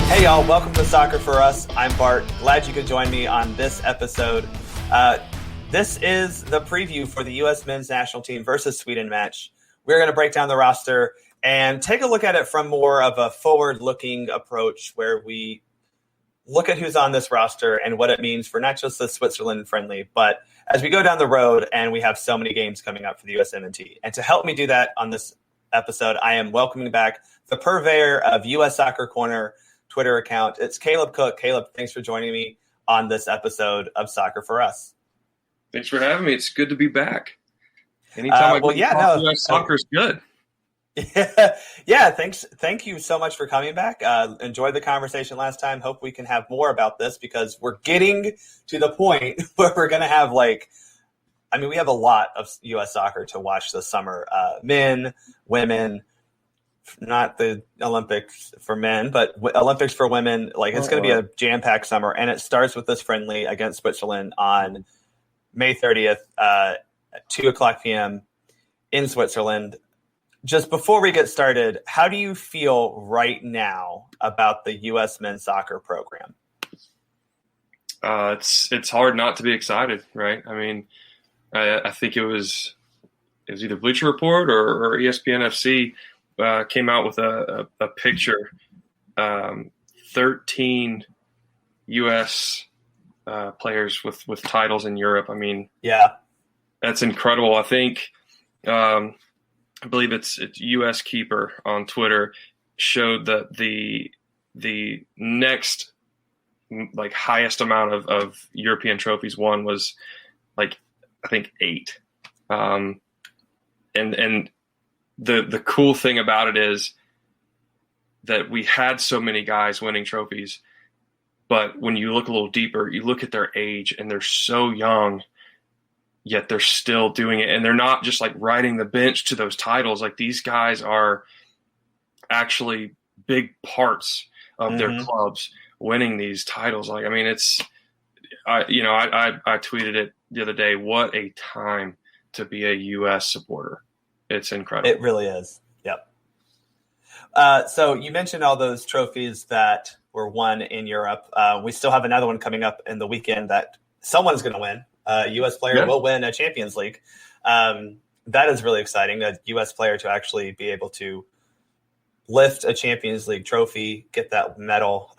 Hey y'all, welcome to Soccer for Us. I'm Bart. Glad you could join me on this episode. This is the preview for the U.S. men's national team versus Sweden match. We're going to break down the roster and take a look at it from more of a forward-looking approach where we look at who's on this roster and what it means for not just the Switzerland friendly, but as we go down the road and we have so many games coming up for the USMNT. And to help me do that on this episode, I am welcoming back the purveyor of U.S. Soccer Corner Twitter account. It's Caleb Cook. Caleb, thanks for joining me on this episode of Soccer for Us. Thanks for having me. It's good to be back. Anytime US soccer is good. Yeah, thanks. Thank you so much for coming back. Enjoyed the conversation last time. Hope we can have more about this because we're getting to the point where we're going to have we have a lot of U.S. soccer to watch this summer. Men, women, not the Olympics for men, but Olympics for women. It's going to be a jam-packed summer, and it starts with this friendly against Switzerland on May 30th at 2:00 p.m. in Switzerland. Just before we get started, how do you feel right now about the U.S. men's soccer program? It's hard not to be excited, right? I mean, I think it was either Bleacher Report or ESPN FC came out with a picture, 13 U.S. Players with titles in Europe. I mean, yeah, that's incredible. I think I believe it's U.S. Keeper on Twitter showed that the next highest amount of European trophies won was I think 8. And the cool thing about it is that we had so many guys winning trophies, but when you look a little deeper, you look at their age and they're so young, yet they're still doing it. And they're not just riding the bench to those titles. These guys are actually big parts of their clubs winning these titles. I tweeted it the other day. What a time to be a U.S. supporter. It's incredible. It really is. Yep. So you mentioned all those trophies that were won in Europe. We still have another one coming up in the weekend that someone's going to win. A U.S. player will win a Champions League. That is really exciting. A U.S. player to actually be able to lift a Champions League trophy, get that medal.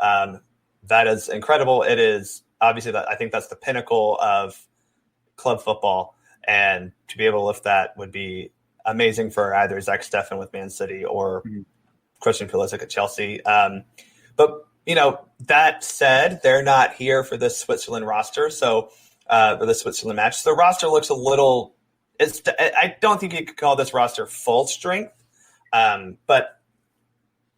That is incredible. It is obviously I think that's the pinnacle of club football, and to be able to lift that would be amazing for either Zach Steffen with Man City or Christian Pulisic at Chelsea. But that said, they're not here for the Switzerland roster. So for the Switzerland match, the roster looks a little. I don't think you could call this roster full strength, but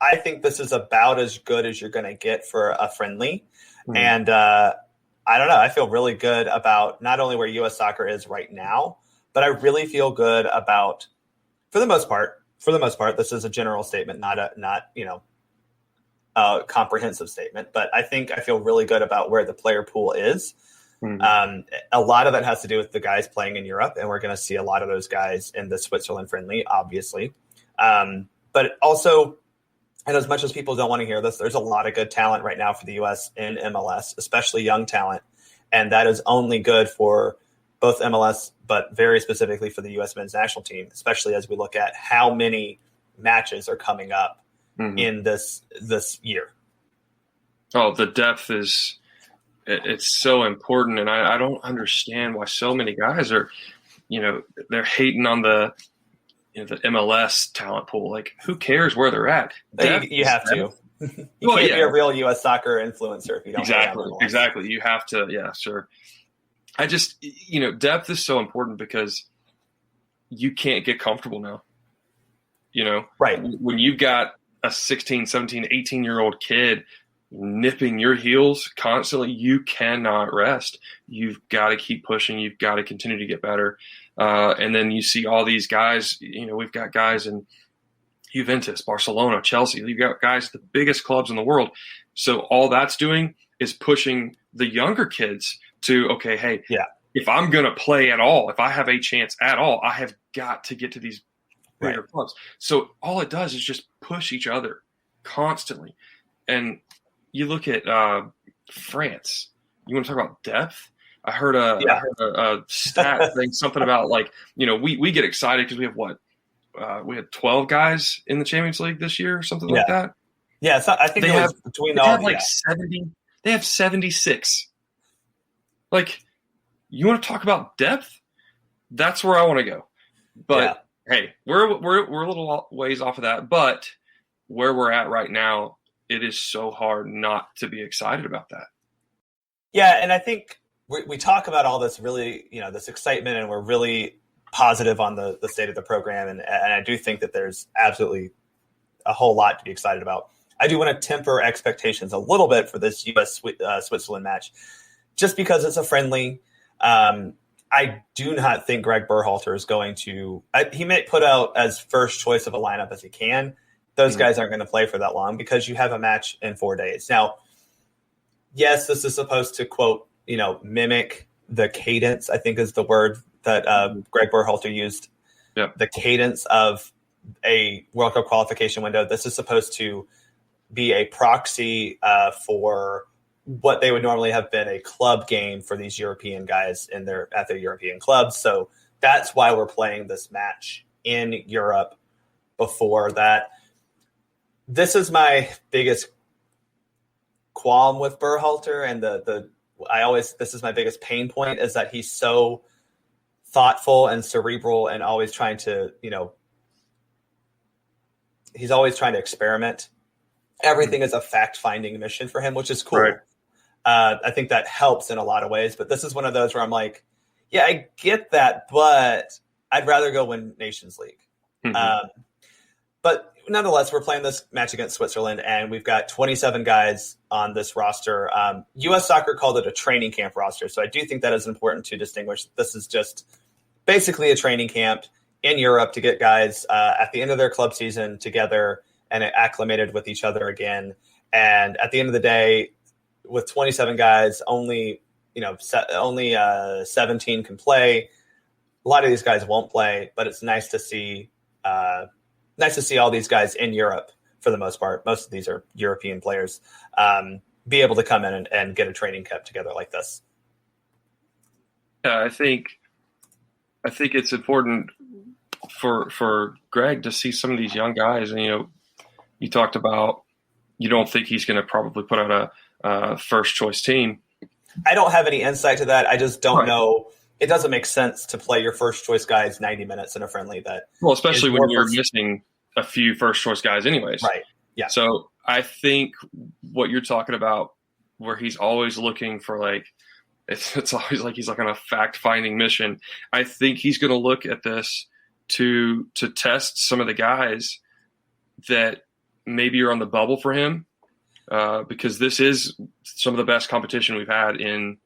I think this is about as good as you're going to get for a friendly. And I don't know. I feel really good about not only where U.S. soccer is right now, but I really feel good about, for the most part, this is a general statement, not a comprehensive statement. But I feel really good about where the player pool is. A lot of that has to do with the guys playing in Europe, and we're going to see a lot of those guys in the Switzerland friendly, obviously. But also, and as much as people don't want to hear this, there's a lot of good talent right now for the U.S. in MLS, especially young talent. And that is only good for both MLS, but very specifically for the U.S. men's national team, especially as we look at how many matches are coming up in this year. Oh, the depth it's so important. And I don't understand why so many guys are, they're hating on the MLS talent pool. Who cares where they're at? You have to. You can't be a real U.S. soccer influencer if you don't. Exactly. You have to. Yeah, sure. I just, depth is so important because you can't get comfortable now. Right. When you've got a 16, 17, 18-year-old kid nipping your heels constantly, you cannot rest. You've got to keep pushing. You've got to continue to get better. And then you see all these guys, we've got guys in Juventus, Barcelona, Chelsea. You've got guys at the biggest clubs in the world. So all that's doing is pushing the younger kids to, okay, hey, if I'm going to play at all, if I have a chance at all, I have got to get to these bigger clubs. So all it does is just push each other constantly. And you look at France. You want to talk about depth? I heard a stat saying something about like, we get excited because we have we had 12 guys in the Champions League this year or something like that. Yeah, so I think they it was have, between they all have like 70. They have 76. Like, you want to talk about depth? That's where I want to go. But hey, we're a little ways off of that. But where we're at right now, it is so hard not to be excited about that. Yeah, and I think we talk about all this really, this excitement, and we're really positive on the state of the program. And I do think that there's absolutely a whole lot to be excited about. I do want to temper expectations a little bit for this U.S.-Switzerland match, just because it's a friendly. I do not think Gregg Berhalter is going to – he may put out as first choice of a lineup as he can. Those guys aren't going to play for that long because you have a match in 4 days. Now, yes, this is supposed to, quote, mimic the cadence, I think is the word that Gregg Berhalter used. Yep. The cadence of a World Cup qualification window. This is supposed to be a proxy for what they would normally have been a club game for these European guys at their European clubs. So that's why we're playing this match in Europe before that. This is my biggest qualm with Berhalter, and this is my biggest pain point, is that he's so thoughtful and cerebral and always trying to, he's always trying to experiment. Everything is a fact-finding mission for him, which is cool. Right. I think that helps in a lot of ways, but this is one of those where I'm like, yeah, I get that, but I'd rather go win Nations League. But nonetheless, we're playing this match against Switzerland, and we've got 27 guys on this roster. U.S. Soccer called it a training camp roster, so I do think that is important to distinguish. This is just basically a training camp in Europe to get guys at the end of their club season together and acclimated with each other again. And at the end of the day, with 27 guys, only 17 can play. A lot of these guys won't play, but it's nice to see all these guys in Europe for the most part. Most of these are European players, be able to come in and get a training camp together like this. Yeah, I think it's important for Gregg to see some of these young guys. And, you talked about you don't think he's going to probably put out a first choice team. I don't have any insight to that. I just don't know. It doesn't make sense to play your first choice guys 90 minutes in a friendly especially when you're missing a few first choice guys anyways. Right. Yeah. So I think what you're talking about, where he's always looking for it's always like he's like on a fact finding mission. I think he's going to look at this to test some of the guys that maybe are on the bubble for him, because this is some of the best competition we've had in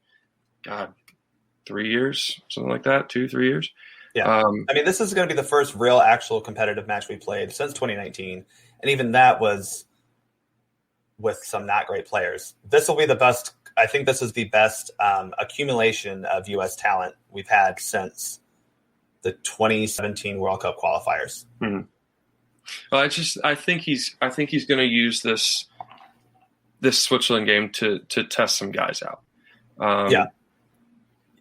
3 years, something like that, 2-3 years. Yeah. This is going to be the first real actual competitive match we played since 2019. And even that was with some not great players. This will be the best. I think this is the best accumulation of U.S. talent we've had since the 2017 World Cup qualifiers. Mm-hmm. Well, I think he's going to use this Switzerland game to test some guys out.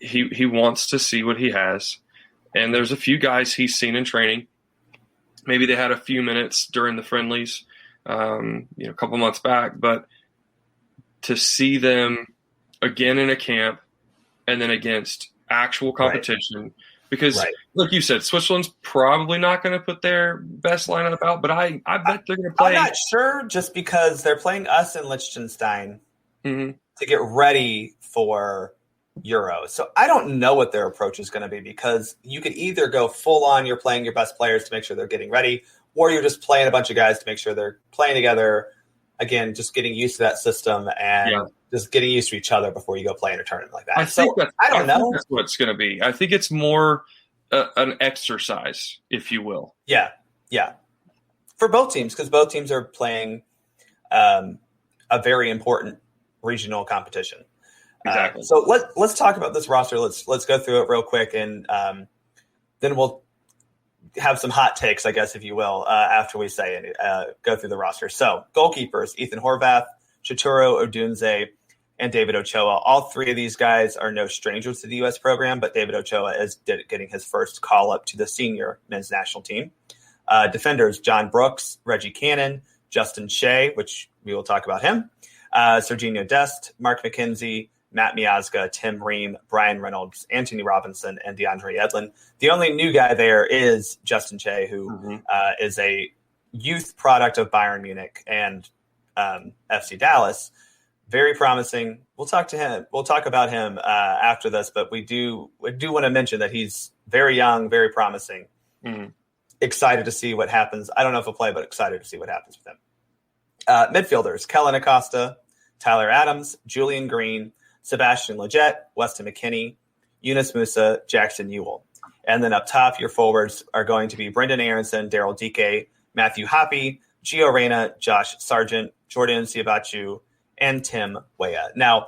He wants to see what he has, and there's a few guys he's seen in training. Maybe they had a few minutes during the friendlies, a couple months back, but to see them again in a camp and then against actual competition, because like you said, Switzerland's probably not going to put their best lineup out, but I bet they're going to play. I'm not sure, just because they're playing us in Liechtenstein to get ready for Euro. So I don't know what their approach is going to be, because you could either go full on, you're playing your best players to make sure they're getting ready, or you're just playing a bunch of guys to make sure they're playing together. Again, just getting used to that system and just getting used to each other before you go play in a tournament like that. I think that's what it's going to be. I think it's more an exercise, if you will. Yeah. For both teams, because both teams are playing a very important regional competition. Exactly. So let's talk about this roster. Let's go through it real quick, and then we'll have some hot takes, I guess, if you will, after we go through the roster. So goalkeepers: Ethan Horvath, Chituro Odunze, and David Ochoa. All three of these guys are no strangers to the U.S. program, but David Ochoa is getting his first call up to the senior men's national team. Defenders, John Brooks, Reggie Cannon, Justin Shay, which we will talk about him, Serginho Dest, Mark McKenzie, Matt Miazga, Tim Ream, Brian Reynolds, Anthony Robinson, and DeAndre Edlin. The only new guy there is Justin Shay, who is a youth product of Bayern Munich and FC Dallas. Very promising. We'll talk to him. We'll talk about him after this, but we do want to mention that he's very young, very promising. Excited to see what happens. I don't know if he'll play, but excited to see what happens with him. Midfielders, Kellen Acosta, Tyler Adams, Julian Greene, Sebastian Lletget, Weston McKennie, Yunus Musa, Jackson Ewell. And then up top, your forwards are going to be Brendan Aronson, Daryl Dike, Matthew Hoppe, Gio Reyna, Josh Sargent, Jordan Siabachu, and Tim Weah. Now,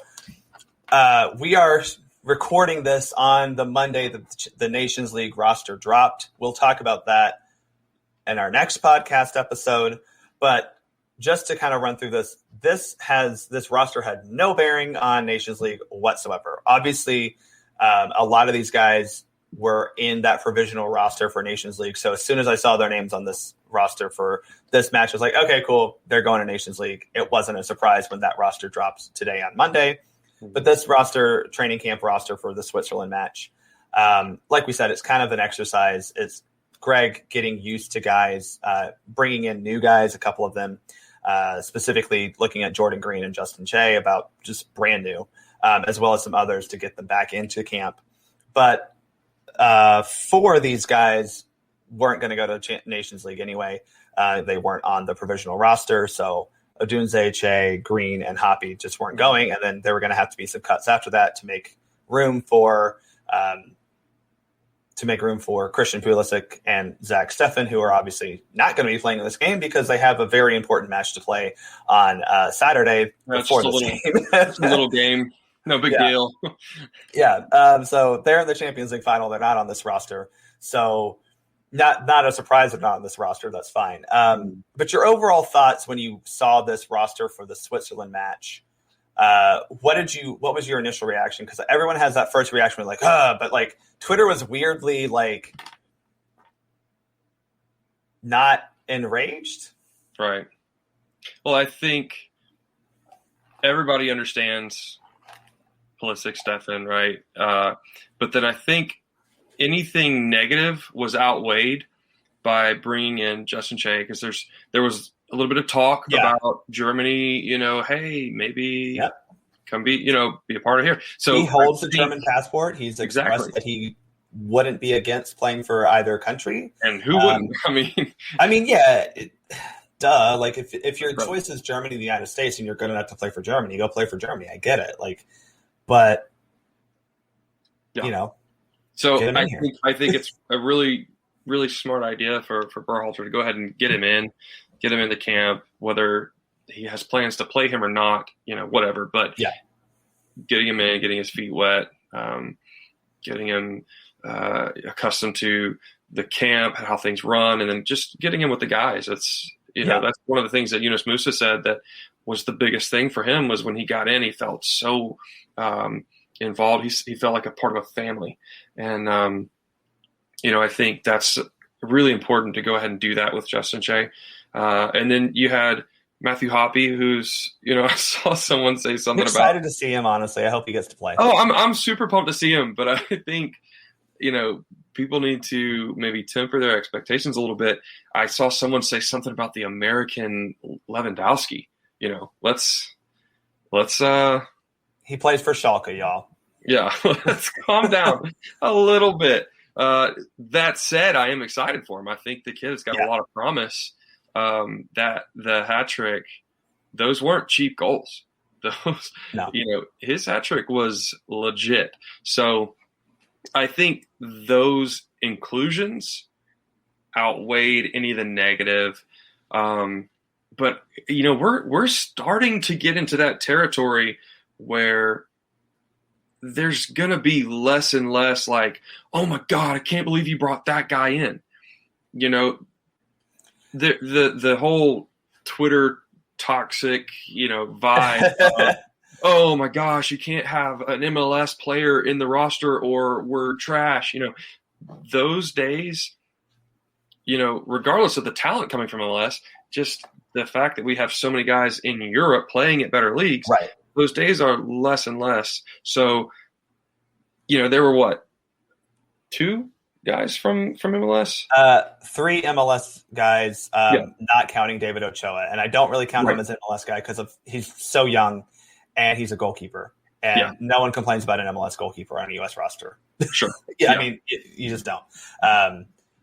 we are recording this on the Monday that the Nations League roster dropped. We'll talk about that in our next podcast episode. But just to kind of run through this, this roster had no bearing on Nations League whatsoever. Obviously, a lot of these guys were in that provisional roster for Nations League. So as soon as I saw their names on this roster for this match, I was like, okay, cool, they're going to Nations League. It wasn't a surprise when that roster drops today on Monday. But this roster, training camp roster for the Switzerland match, like we said, it's kind of an exercise. It's Gregg getting used to guys, bringing in new guys, a couple of them, specifically looking at Jordan Greene and Justin Shay, about just brand new, as well as some others to get them back into camp. But four of these guys weren't going to go to Nations League anyway. They weren't on the provisional roster, so Odunze, Shay, Greene, and Hoppe just weren't going, and then there were going to have to be some cuts after that to make room for Christian Pulisic and Zach Steffen, who are obviously not going to be playing in this game because they have a very important match to play on Saturday before this game. It's a little game. No big deal. So they're in the Champions League final. They're not on this roster. So not a surprise they're not on this roster. That's fine. But your overall thoughts when you saw this roster for the Switzerland match, what was your initial reaction? Because everyone has that first reaction like, but like Twitter was weirdly like not enraged. Right. Well, I think everybody understands Pulisic, Steffen, right? But then I think anything negative was outweighed by bringing in Justin Shay, because there was a little bit of talk about Germany, hey, maybe come be a part of here. So he holds the German passport. He's expressed that he wouldn't be against playing for either country. And who wouldn't? Duh. Like if your choice is Germany, the United States, and you're good enough to play for Germany, go play for Germany. I get it. But So I think it's a really, really smart idea for Berhalter to go ahead and get him into camp, whether he has plans to play him or not, whatever. But getting him in, getting his feet wet, getting him accustomed to the camp, how things run, and then just getting him with the guys. That's one of the things that Yunus Musa said that was the biggest thing for him was when he got in, he felt so involved. He felt like a part of a family. And, I think that's really important to go ahead and do that with Justin Shay. And then you had Matthew Hoppe, who's, I saw someone say something I'm excited to see him, honestly. I hope he gets to play. Oh, I'm super pumped to see him. But I think, people need to maybe temper their expectations a little bit. I saw someone say something about the American Lewandowski. Let's he plays for Schalke, y'all. Yeah, let's calm down a little bit. That said, I am excited for him. I think the kid has got a lot of promise. That the hat trick, those weren't cheap goals. His hat trick was legit. So I think those inclusions outweighed any of the negative. But we're starting to get into that territory where there's going to be less and less like, oh my God, I can't believe you brought that guy in. The whole Twitter toxic, vibe of, oh my gosh, you can't have an MLS player in the roster or we're trash. Those days, regardless of the talent coming from MLS, just the fact that we have so many guys in Europe playing at better leagues, right. Those days are less and less. So, there were what? 2 guys from MLS? 3 MLS guys, not counting David Ochoa. And I don't really count him as an MLS guy because he's so young and he's a goalkeeper. And no one complains about an MLS goalkeeper on a U.S. roster. Sure. I mean, you just don't.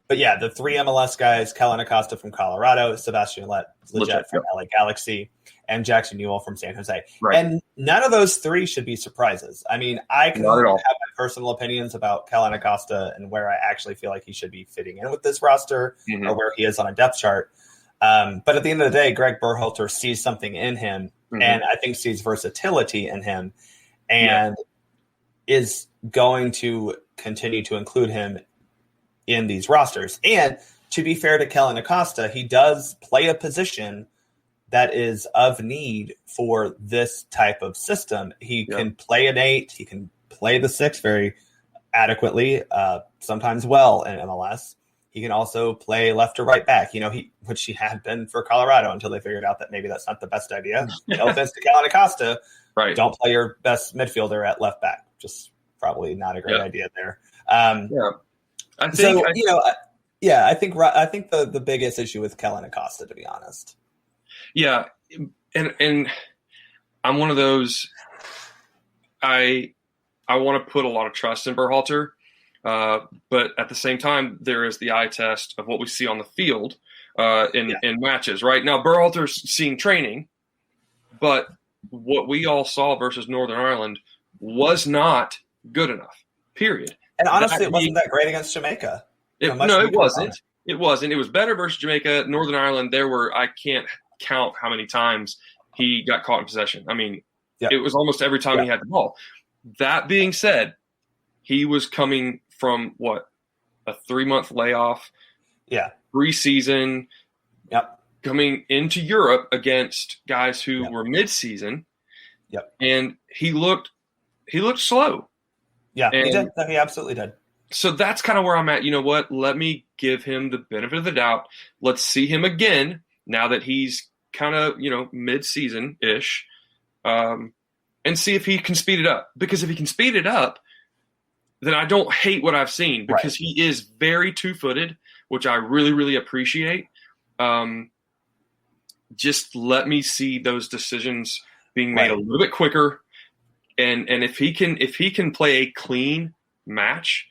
But yeah, the 3 MLS guys, Kellen Acosta from Colorado, Sebastian Lletget from LA Galaxy, and Jackson Newell from San Jose. Right. And none of those 3 should be surprises. I mean, I can have my personal opinions about Kellen Acosta and where I actually feel like he should be fitting in with this roster or where he is on a depth chart. But at the end of the day, Gregg Berhalter sees something in him, and I think sees versatility in him, and is going to continue to include him in these rosters. And to be fair to Kellen Acosta, he does play a position that is of need for this type of system. He can play an 8. He can play the 6 very adequately, sometimes well in MLS. He can also play left or right back, which he had been for Colorado until they figured out that maybe that's not the best idea. No offense to Kellen Acosta. Right. Don't play your best midfielder at left back. Just probably not a great idea there. I think the biggest issue with Kellen Acosta, to be honest. Yeah, and I'm one of those. I want to put a lot of trust in Berhalter, but at the same time, there is the eye test of what we see on the field in matches. Right now, Berhalter's seen training, but what we all saw versus Northern Ireland was not good enough. Period. And honestly, it wasn't that great against Jamaica. It wasn't. It wasn't. It was better versus Jamaica. Northern Ireland, I can't count how many times he got caught in possession. I mean, it was almost every time he had the ball. That being said, he was coming from a 3-month layoff. Yeah. Preseason. Yep. Coming into Europe against guys who were mid-season. Yep. And he looked slow. Yeah, he did. He absolutely did. So that's kind of where I'm at. You know what? Let me give him the benefit of the doubt. Let's see him again now that he's kind of, mid-season-ish, and see if he can speed it up. Because if he can speed it up, then I don't hate what I've seen because he is very two-footed, which I really, really appreciate. Just let me see those decisions being made a little bit quicker. And if he can play a clean match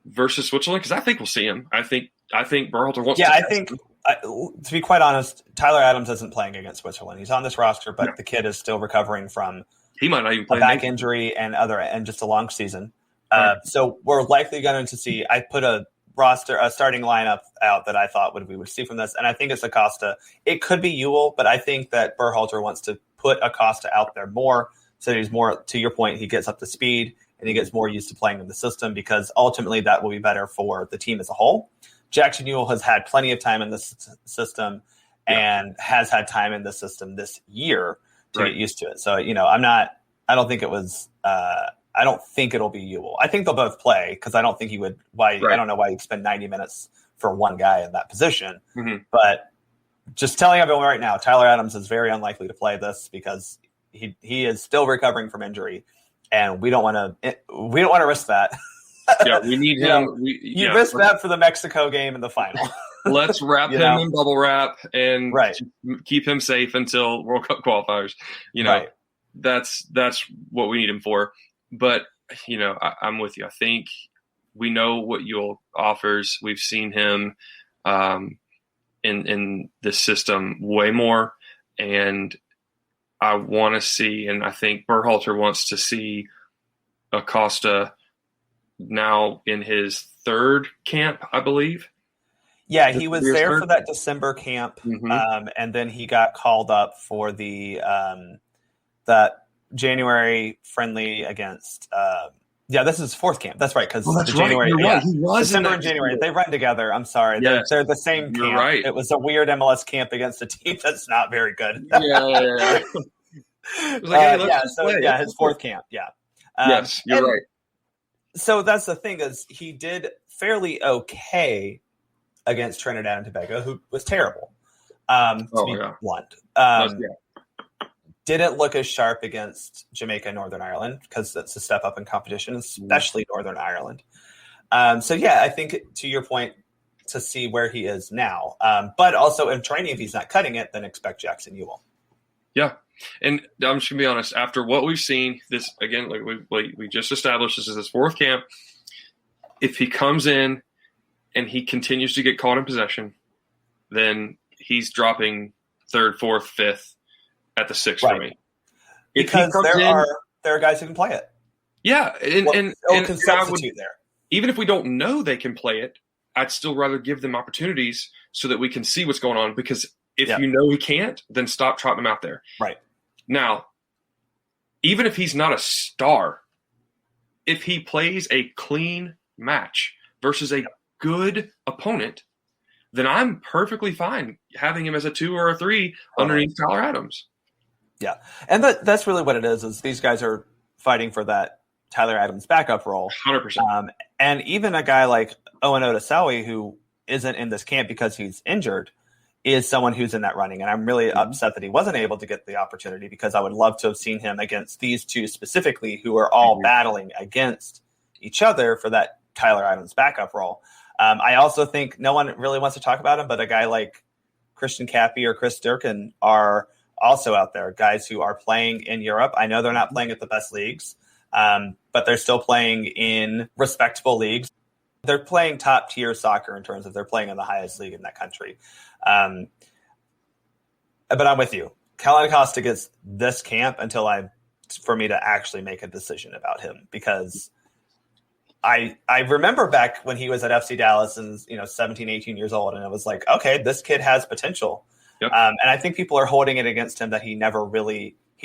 versus Switzerland, because I think we'll see him. I think Berhalter wants. Yeah, I think to be quite honest, Tyler Adams isn't playing against Switzerland. He's on this roster, but the kid is still recovering from he might not even play a back injury and just a long season. So we're likely going to see. I put a starting lineup out that I thought we would see from this, and I think it's Acosta. It could be Ewell, but I think that Berhalter wants to put Acosta out there more. So he's more, to your point, he gets up to speed and he gets more used to playing in the system because ultimately that will be better for the team as a whole. Jackson Newell has had plenty of time in this system and has had time in the system this year to get used to it. So, I don't think it'll be Ewell. I think they'll both play because I don't think he would, I don't know why you'd spend 90 minutes for one guy in that position. Mm-hmm. But just telling everyone right now, Tyler Adams is very unlikely to play this because he is still recovering from injury, and we don't want to risk that. Yeah, we need him. You risk that for the Mexico game in the final. Let's wrap him in bubble wrap and keep him safe until World Cup qualifiers. That's what we need him for. But I'm with you. I think we know what Ewell offers. We've seen him in this system way more, and I want to see, and I think Berhalter wants to see Acosta now in his 3rd camp, I believe. Yeah, he was there for that December camp, and then he got called up for the that January friendly against Yeah, this is fourth camp. That's right, because that's the January, right. You're right. He was December and January. They run together. I'm sorry. Yes. They're the same You're camp. right. It was a weird MLS camp against a team that's not very good. Yeah. It was like, hey, his fourth camp. Yeah. Yes, you're right. So that's the thing is he did fairly okay against Trinidad and Tobago, who was terrible, to be blunt. Didn't look as sharp against Jamaica and Northern Ireland because it's a step up in competition, especially Northern Ireland. I think to your point, to see where he is now. But also in training, if he's not cutting it, then expect Jackson Ewell. Yeah. And I'm just going to be honest, after what we've seen, this, again, like we just established, this is his fourth camp. If he comes in and he continues to get caught in possession, then he's dropping third, fourth, fifth at the sixth for me. Because there are guys who can play it. Yeah. And can substitute there. Even if we don't know they can play it, I'd still rather give them opportunities so that we can see what's going on. Because if you know he can't, then stop trotting him out there. Right. Now, even if he's not a star, if he plays a clean match versus a good opponent, then I'm perfectly fine having him as a 2 or a 3 underneath Tyler Adams. Yeah. And that's really what it is these guys are fighting for that Tyler Adams backup role. 100%. And even a guy like Owen Otasowie, who isn't in this camp because he's injured, is someone who's in that running. And I'm really upset that he wasn't able to get the opportunity because I would love to have seen him against these two specifically who are all battling against each other for that Tyler Adams backup role. I also think no one really wants to talk about him, but a guy like Christian Cappy or Chris Durkin are also out there, guys who are playing in Europe. I know they're not playing at the best leagues, but they're still playing in respectable leagues. They're playing top tier soccer in terms of they're playing in the highest league in that country. But I'm with you. Kellyn Acosta gets this camp for me to actually make a decision about him because I remember back when he was at FC Dallas and 17, 18 years old, and it was like, okay, this kid has potential. Yep. And I think people are holding it against him that he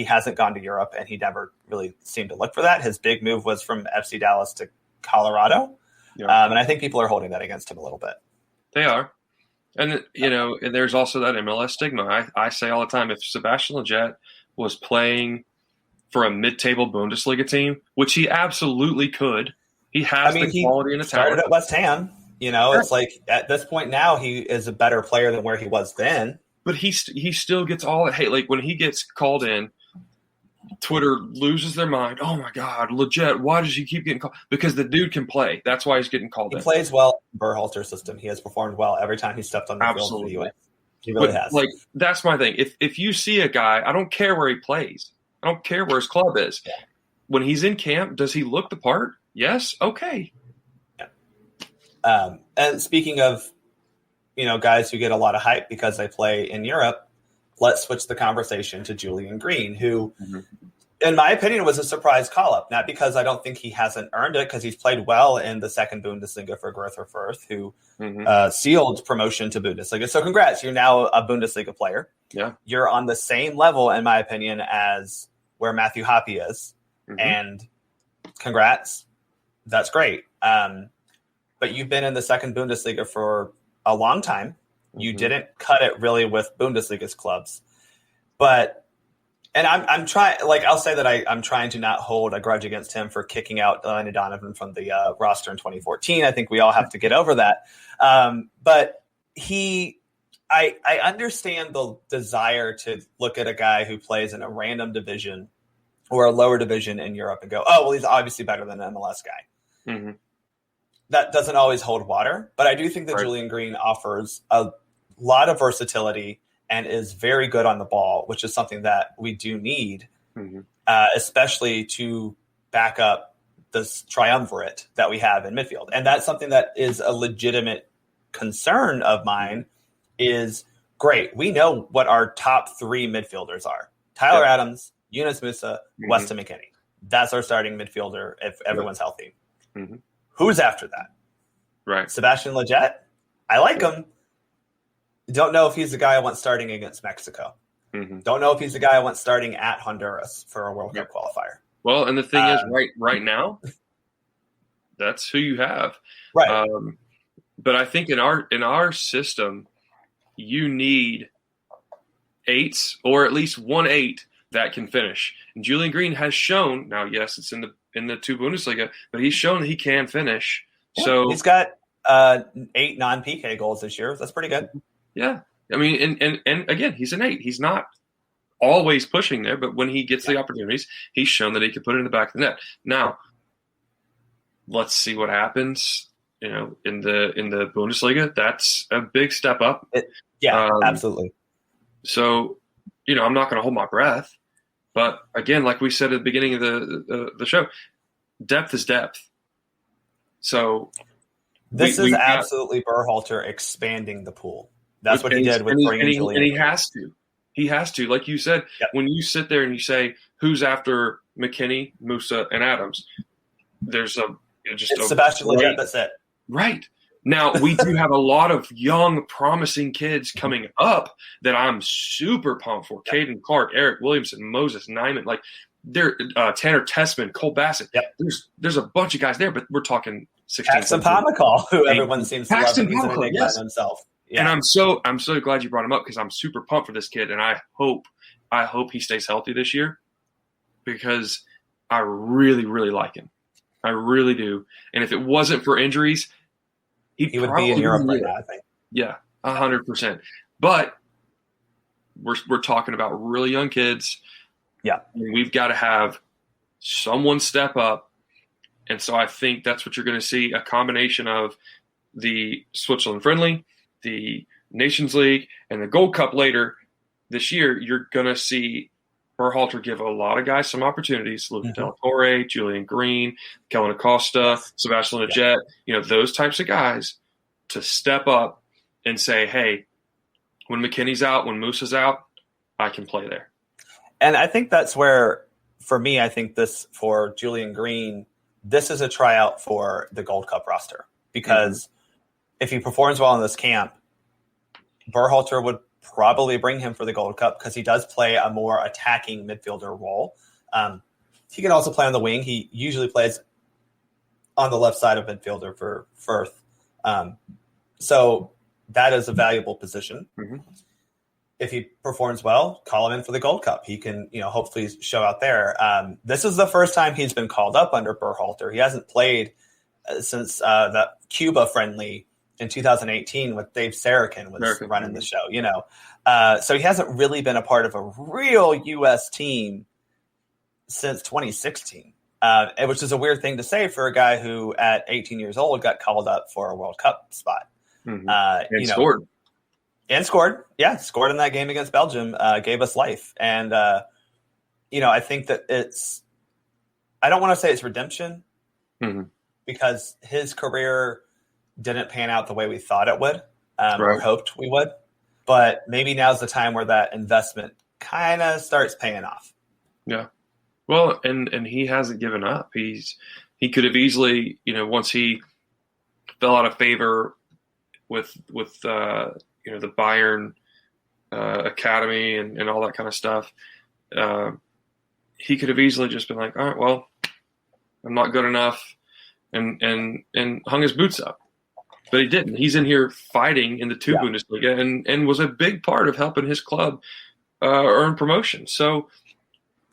hasn't gone to Europe and he never really seemed to look for that. His big move was from FC Dallas to Colorado. Yep. And I think people are holding that against him a little bit. They are. And, and there's also that MLS stigma. I say all the time, if Sebastian Lletget was playing for a mid-table Bundesliga team, which he absolutely could, he has the quality and the talent. He started at West Ham. It's like at this point now he is a better player than where he was then. But he still gets all the hate. Like when he gets called in, Twitter loses their mind. Oh my God, Lletget, why does he keep getting called? Because the dude can play. That's why he's getting called in. He plays well in the Berhalter system. He has performed well every time he stepped on the field for the US. He really has. Like that's my thing. If you see a guy, I don't care where he plays. I don't care where his club is. Yeah. When he's in camp, does he look the part? Yes. Okay. Yeah. And speaking of, guys who get a lot of hype because they play in Europe, let's switch the conversation to Julian Greene, who, in my opinion, was a surprise call-up. Not because I don't think he hasn't earned it, because he's played well in the second Bundesliga for Greuther Fürth, who sealed promotion to Bundesliga. So congrats, you're now a Bundesliga player. Yeah, you're on the same level, in my opinion, as where Matthew Hoppe is. And congrats, that's great. But you've been in the second Bundesliga for a long time. You didn't cut it really with Bundesliga's clubs, and I'm trying. Like I'll say that I'm trying to not hold a grudge against him for kicking out Delaney Donovan from the roster in 2014. I think we all have to get over that. But I understand the desire to look at a guy who plays in a random division or a lower division in Europe and go, oh well, he's obviously better than an MLS guy. That doesn't always hold water, but I do think that Julian Greene offers a lot of versatility and is very good on the ball, which is something that we do need, especially to back up this triumvirate that we have in midfield. And that's something that is a legitimate concern of mine is great. We know what our top 3 midfielders are. Tyler Adams, Yunus Musah, Weston McKennie. That's our starting midfielder if everyone's healthy. Who's after that? Right. Sebastian Lletget. I like him. Don't know if he's the guy I want starting against Mexico. Don't know if he's the guy I want starting at Honduras for a World Cup qualifier. Well, and the thing is, right now, that's who you have. Right. But I think in our system, you need 8s or at least 1 8 that can finish. And Julian Greene has shown, now yes, it's in the 2 Bundesliga, but he's shown that he can finish. Yeah, so he's got 8 non-PK goals this year. That's pretty good. Yeah. I mean, and again, he's an 8. He's not always pushing there, but when he gets the opportunities, he's shown that he can put it in the back of the net. Now, let's see what happens, in the Bundesliga. That's a big step up. Absolutely. So, I'm not going to hold my breath. But again, like we said at the beginning of the show, depth is depth. So this is absolutely Berhalter expanding the pool. That's what he did with bringing Julian. And he has to. He has to. Like you said, when you sit there and you say, who's after McKinney, Musa, and Adams, there's Sebastian Lletget, that's it. Right. Now, we do have a lot of young, promising kids coming up that I'm super pumped for. Yep. Caden Clark, Eric Williamson, Moses Nyman, like they're Tanner Tessman, Cole Bassett. Yep. There's a bunch of guys there, but we're talking 16. Paxton Pomykal, who everyone seems to love. He's an enigma himself. Yeah. And I'm so glad you brought him up because I'm super pumped for this kid, and I hope he stays healthy this year because I really, really like him. I really do. And if it wasn't for injuries, he would be in Europe right now, I think. Yeah, 100%. But we're talking about really young kids. Yeah. And we've got to have someone step up. And so I think that's what you're going to see, a combination of the Switzerland friendly, the Nations League, and the Gold Cup later this year. You're going to see Berhalter give a lot of guys some opportunities. Luke Del Torre, Julian Greene, Kellen Acosta, Sebastian Lletget, those types of guys to step up and say, hey, when McKinney's out, when Musa's out, I can play there. And I think that's where, for me, I think for Julian Greene, this is a tryout for the Gold Cup roster. Because if he performs well in this camp, Berhalter would probably bring him for the Gold Cup because he does play a more attacking midfielder role. He can also play on the wing. He usually plays on the left side of midfielder for Firth. So that is a valuable position. Mm-hmm. If he performs well, call him in for the Gold Cup. He can, hopefully show out there. This is the first time he's been called up under Berhalter. He hasn't played since that Cuba friendly in 2018 with Dave Sarakin was running the show, So he hasn't really been a part of a real U.S. team since 2016, which is a weird thing to say for a guy who at 18 years old got called up for a World Cup spot. Mm-hmm. Scored. And scored. Yeah, scored in that game against Belgium, gave us life. And, I think that I don't want to say it's redemption because his career didn't pan out the way we thought it would or hoped we would. But maybe now's the time where that investment kind of starts paying off. Yeah. Well, and he hasn't given up. He could have easily, once he fell out of favor with the Bayern Academy and all that kind of stuff, he could have easily just been like, all right, well, I'm not good enough, and hung his boots up. But he didn't. He's in here fighting in the 2 Bundesliga and was a big part of helping his club earn promotion. So,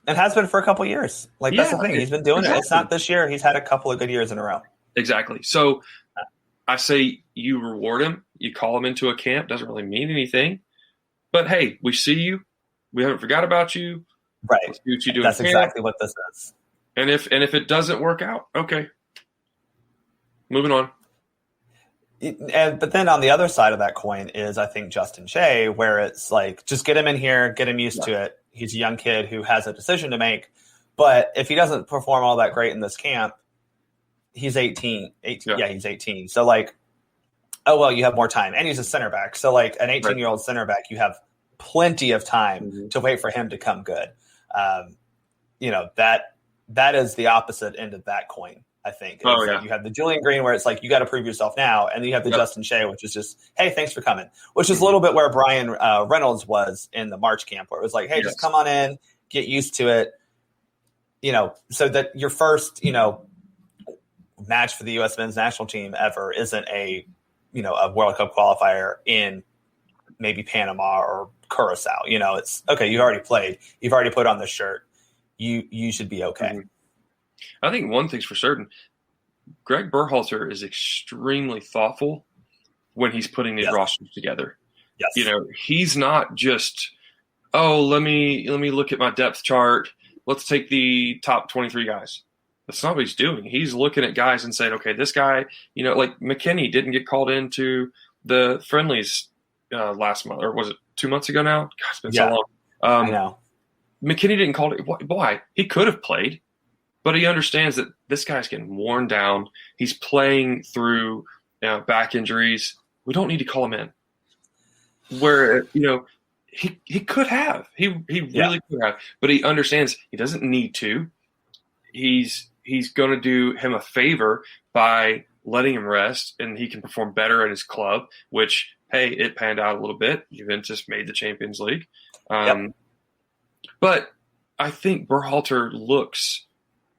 and has been for a couple of years. That's the thing. He's been doing it. It's not this year. He's had a couple of good years in a row. Exactly. So I say you reward him. You call him into a camp. Doesn't really mean anything. But, hey, we see you. We haven't forgot about you. Right. Let's see what you do. That's exactly what this is. And if it doesn't work out, okay. Moving on. But then on the other side of that coin is, I think, Justin Shay, where it's like, just get him in here, get him used to it. He's a young kid who has a decision to make. But if he doesn't perform all that great in this camp, he's 18. He's 18. So, you have more time. And he's a center back. So, an 18-year-old center back, you have plenty of time to wait for him to come good. That is the opposite end of that coin. I think. You have the Julian Greene where it's like, you got to prove yourself now. And then you have the Justin Shay, which is just, hey, thanks for coming, which is a little bit where Brian Reynolds was in the March camp, where it was like, hey, just come on in, get used to it, so that your first, match for the U.S. men's national team ever isn't a World Cup qualifier in maybe Panama or Curacao. It's okay. You already played. You've already put on the shirt. You should be okay. Mm-hmm. I think one thing's for certain. Gregg Berhalter is extremely thoughtful when he's putting these rosters together. Yes. He's not just, let me look at my depth chart. Let's take the top 23 guys. That's not what he's doing. He's looking at guys and saying, okay, this guy, like McKinney didn't get called into the friendlies last month, or was it 2 months ago now? God, it's been so long. I know. McKinney didn't call it. Why? He could have played, but he understands that this guy's getting worn down. He's playing through back injuries. We don't need to call him in. Where, he could have. He really could have. But he understands he doesn't need to. He's going to do him a favor by letting him rest, and he can perform better at his club, which, hey, it panned out a little bit. Juventus made the Champions League. But I think Berhalter looks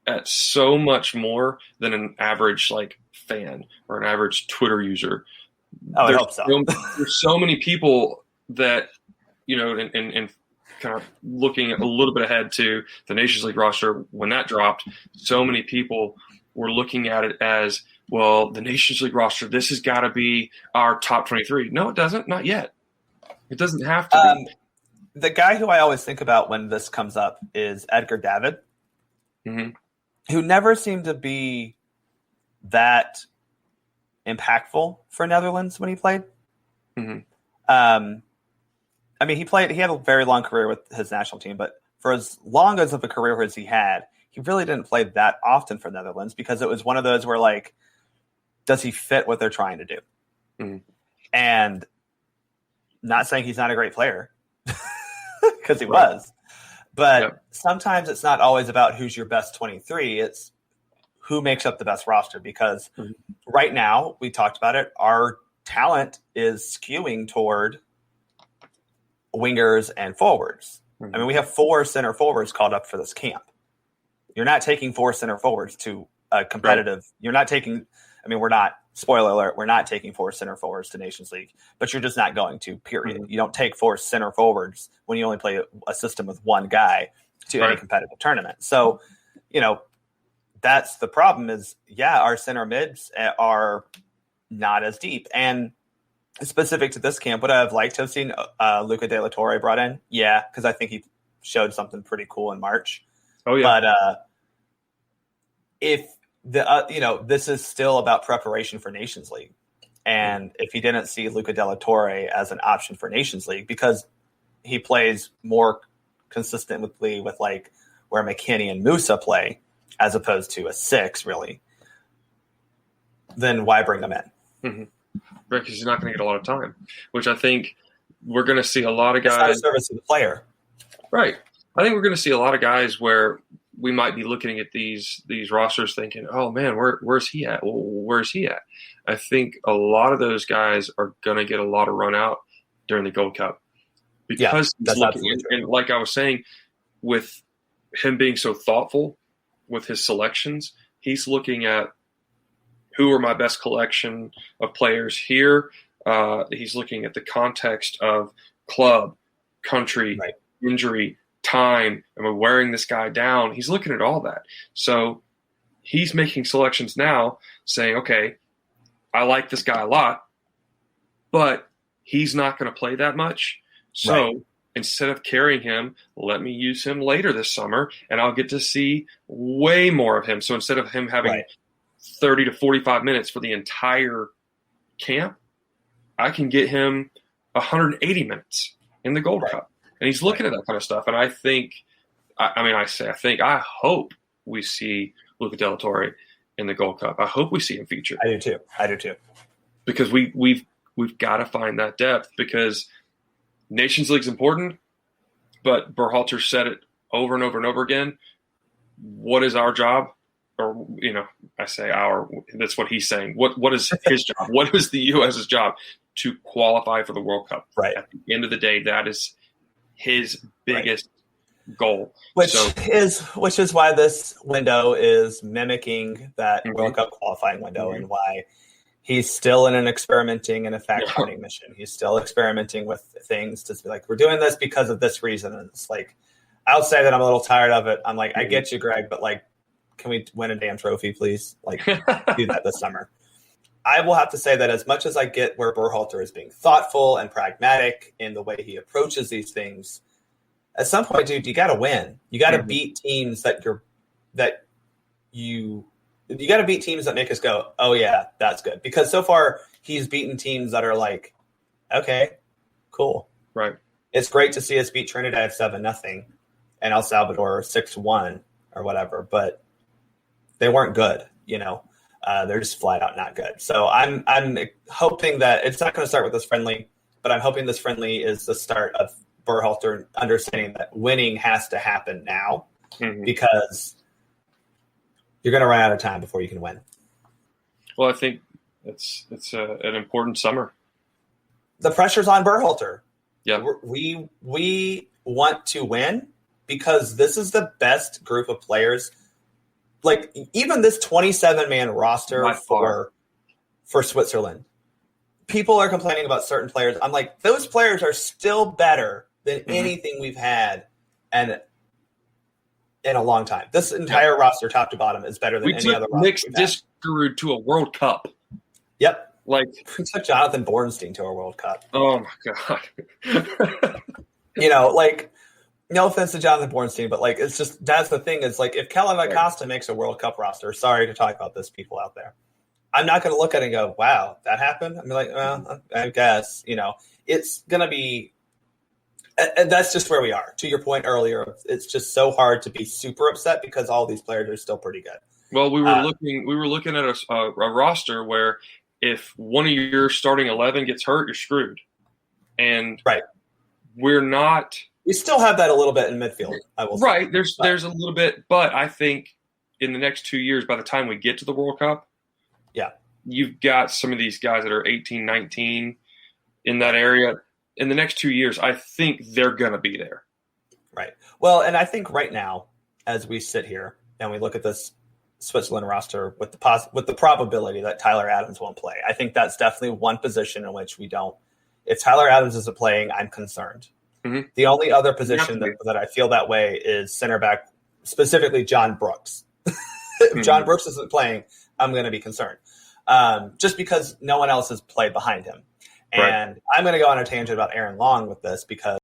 at so much more than an average fan or an average Twitter user. I hope so. There's so many people that, and kind of looking a little bit ahead to the Nations League roster when that dropped, so many people were looking at it as, well, the Nations League roster, this has got to be our top 23. No, it doesn't. Not yet. It doesn't have to be. The guy who I always think about when this comes up is Edgar David, who never seemed to be that impactful for Netherlands when he played. He had a very long career with his national team, but for as long as of a career as he had, he really didn't play that often for Netherlands because it was one of those where, does he fit what they're trying to do? And not saying he's not a great player because he was, but sometimes it's not always about who's your best 23. It's who makes up the best roster, because right now, we talked about it, our talent is skewing toward wingers and forwards. We have 4 center forwards called up for this camp. You're not taking 4 center forwards to a competitive you're not taking we're not, spoiler alert, we're not taking 4 center forwards to Nations League, but you're just not going to, period. You don't take 4 center forwards when you only play a system with one guy to any competitive tournament. So, that's the problem is, our center mids are not as deep. And specific to this camp, would I have liked to have seen Luca De La Torre brought in? Yeah, because I think he showed something pretty cool in March. Oh, yeah. But if this is still about preparation for Nations League. And if he didn't see Luca De La Torre as an option for Nations League because he plays more consistently with where McKinney and Musa play, as opposed to a 6, really, then why bring them in? Right, because he's not going to get a lot of time, which I think we're going to see a lot of guys. It's not a service to the player. Right. I think we're going to see a lot of guys where we might be looking at these rosters thinking, oh, man, where's he at? Well, where's he at? I think a lot of those guys are going to get a lot of run out during the Gold Cup. Because he's looking, and like I was saying, with him being so thoughtful with his selections, he's looking at who are my best collection of players here. He's looking at the context of club, country, injury, time. Am I wearing this guy down? He's looking at all that. So he's making selections now saying, okay, I like this guy a lot, but he's not going to play that much. So instead of carrying him, let me use him later this summer, and I'll get to see way more of him. So instead of him having 30 to 45 minutes for the entire camp, I can get him 180 minutes in the Gold Cup. And he's looking at that kind of stuff. And I think, I hope we see Luca De La Torre in the Gold Cup. I hope we see him featured. I do too. Because we've got to find that depth, because Nations League's important, but Berhalter said it over and over and over again. What is our job? Or, I say our, that's what he's saying. What is his job? What is the U.S.'s job? To qualify for the World Cup. Right. At the end of the day, that is his biggest goal. Which is why this window is mimicking that World Cup qualifying window, and why he's still in an experimenting and a fact-finding mission. He's still experimenting with things to be like, we're doing this because of this reason. And it's like, I'll say that I'm a little tired of it. I'm like, I get you, Greg, but like, can we win a damn trophy, please? Like, do that this summer. I will have to say that as much as I get where Berhalter is being thoughtful and pragmatic in the way he approaches these things, at some point, dude, you got to win. You got to beat teams you got to beat teams that make us go, oh yeah, that's good. Because so far he's beaten teams that are like, okay, cool. Right. It's great to see us beat Trinidad 7-0 and El Salvador 6-1 or whatever, but they weren't good, they're just flat out not good. So I'm hoping that it's not going to start with this friendly, but I'm hoping this friendly is the start of Berhalter understanding that winning has to happen now because you're going to run out of time before you can win. Well, I think it's an important summer. The pressure's on Berhalter. Yeah, we want to win because this is the best group of players. Like even this 27-man roster for Switzerland, people are complaining about certain players. I'm like, those players are still better than anything we've had and in a long time. This entire roster, top to bottom, is better than any other roster. Nick Diskerud to a World Cup. Yep. Like we took Jonathan Bornstein to a World Cup. Oh my God. No offense to Jonathan Bornstein, but like it's just that's the thing. Is like if Kellen Acosta makes a World Cup roster, sorry to talk about this, people out there, I'm not going to look at it and go, wow, that happened. I'm like, well, I guess, it's going to be, and that's just where we are. To your point earlier, it's just so hard to be super upset because all these players are still pretty good. Well, we were looking at a roster where if one of your starting 11 gets hurt, you're screwed. And we're not. We still have that a little bit in midfield, I will say. Right. There's a little bit, but I think in the next 2 years, by the time we get to the World Cup, you've got some of these guys that are 18, 19 in that area. In the next 2 years, I think they're going to be there. Right. Well, and I think right now, as we sit here and we look at this Switzerland roster with the probability that Tyler Adams won't play, I think that's definitely one position in which we don't. If Tyler Adams isn't playing, I'm concerned. Mm-hmm. The only other position that I feel that way is center back, specifically John Brooks. If John Brooks isn't playing, I'm going to be concerned. Just because no one else has played behind him. And I'm going to go on a tangent about Aaron Long with this because